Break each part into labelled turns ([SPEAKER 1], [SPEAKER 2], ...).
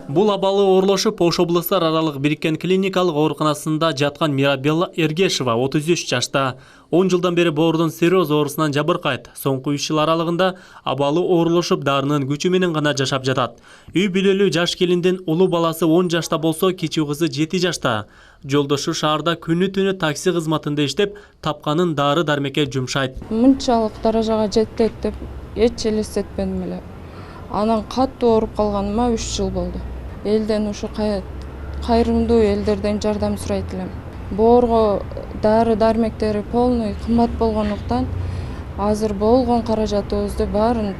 [SPEAKER 1] Бул абалы оорлошуп Ош облустар аралык бириккен клиникалык ооруканасында жаткан Мирабелла Эргешева 33 жашта. 10 жылдан бери боордун цирроз оорусунан жабыркайт. Соңку 3 жыл аралыгында абалы оорлошуп дарынын күчү менен гана жашап жатат. Үй бүлөлүү жаш келиндин улуу баласы 10 жашта болсо, кичүү кызы 7 жашта. Жолдошу шаарда күнү-түнү такси кызматында иштеп, тапканын дары дармекке жумшайт.
[SPEAKER 2] Мынчалык даражага жетет деп эч элестетпедим эле. Анан катуу ооруп калганыма 3 жыл болду. Элден ушу кайрымдуу элдерден жардам сурайт элем. Боорго дары дармектери полный кымбат болгондуктан азыр болгон каражатыбызды баарын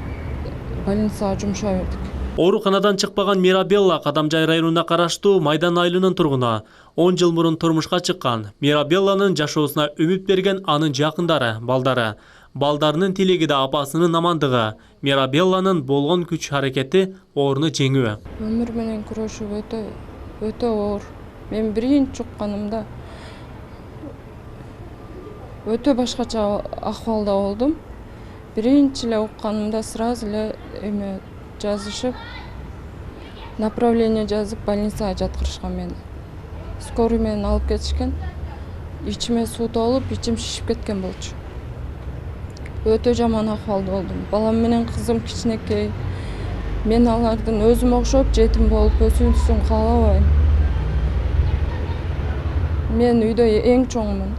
[SPEAKER 2] больницага жумшай бердик.
[SPEAKER 1] Ооруканадан чыкпаган Мирабелла Кадамжай районуна караштуу Майдан айылынын тургуну. 10 жыл мурун турмушка чыккан. Мирабелланын жашоосуна үмүт берген анын жакындары, балдары. Балдарынын тилеги да апасынын амандыгы. Мирабелланын болгон күч аракети ооруну жеңүү.
[SPEAKER 2] Өмүр менен күрөшүп өтө оор. Мен биринчи укканымда өтө башкача акыбалда болдум. Биринчи эле укканымда сразу эле жазышып, направление жазып больницага жаткырышкан мени. Скорый менен алып кетишкен. Ичиме суу толуп, ичим шишип кеткен болчу. Өтө жаман акыбалда болдум. Балам менен кызым кичинекей. Мен алардын өзүмө окшоп жетим болуп өсүүсүн каалабайм. Мен үйдө эң чоңмун.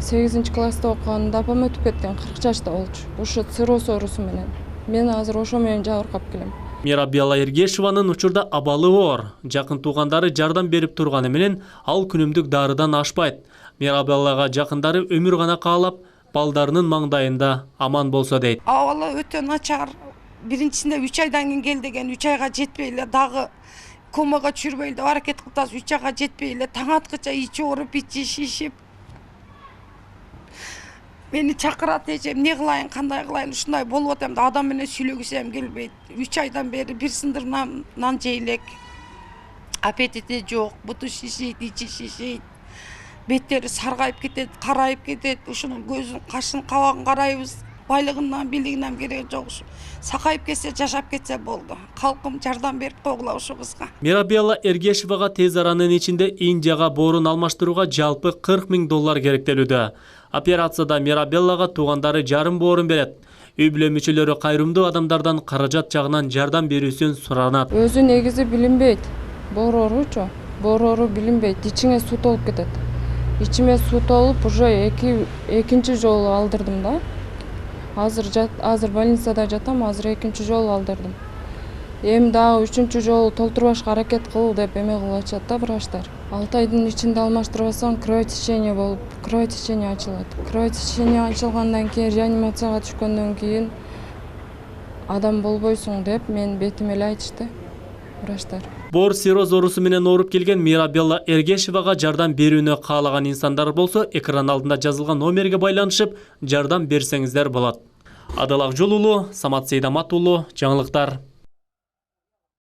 [SPEAKER 2] 8 класста окуганда апам өтүп кеткен, 40 жашта болчу. Ушу цирроз оорусу менен. Мен азыр ошо менен жабыркап келем.
[SPEAKER 1] Мирабелла Эргешеванын учурда абалы оор. Жакын туугандары жардам берип турганы менен ал күнүмдүк дарыдан ашпайт. Мирабеллага жакындары өмүр гана каалап, балдарынын маңдайында аман болсо дейт.
[SPEAKER 3] Абалы өтө начар. Биринчисинде 3 айдан кийин кел деген, 3 айга жетпей эле дагы комага түшүрбөйлү деп аракет кылтабыз. 3 айга жетпей эле таң аткыча ичи ооруп, ичи шишип. Мени чакырат эжем, не кылайын, кандай кылайын, ушундай болуп атам да адам менен сүйлөгүсөм келбейт. 3 айдан бери бир сындыр нан жей элек. Аппетити жок, буту шишийт, ичи шишийт. Беттери саргайып кетет, карайып кетет. Ушунун көзүн, кашын, кабагын карайбыз. Байлыгынан, бийлигинен кереги жок ушу. Сакайып кетсе, жашап кетсе болду. Калкым жардам берип койгула ушу кызга.
[SPEAKER 1] Мирабелла Эргешевага тез аранын ичинде Индияга боорун алмаштырууга жалпы $40 000 керектелүүдө. Операцияда Мирабеллага туугандары жарым боорун берет. Үй бүлө мүчөлөрү кайрымдуу адамдардан каражат жагынан жардам берүүсүн суранат.
[SPEAKER 2] Өзү негизи билинбейт. Боор ооручу. Боор оору билинбейт. Ичиңе суу толуп кетет. Ичиме суу толуп, уже экинчи жолу алдырдым да. Азыр больницада жатам, азыр экинчи жолу алдырдым. Эми дагы 3-чү жолу толтурбашка аракет кыл деп эме кылып атышат да врачтар. 6 айдын ичинде алмаштырбасаң кровотечение болуп, кровотечение ачылат. Кровотечение ачылгандан кийин реанимацияга түшкөндөн кийин адам болбойсуң деп мен бетиме эле айтышты врачтар.
[SPEAKER 1] Боор цирроз оорусу менен ооруп келген Мирабелла Эргешевага жардам берүүнү каалаган инсандар болсо, экран алдында жазылган номерге байланышып, жардам берсеңиздер болот. Адыл Акжол уулу, Самат Сейдамат уулу, жаңылыктар.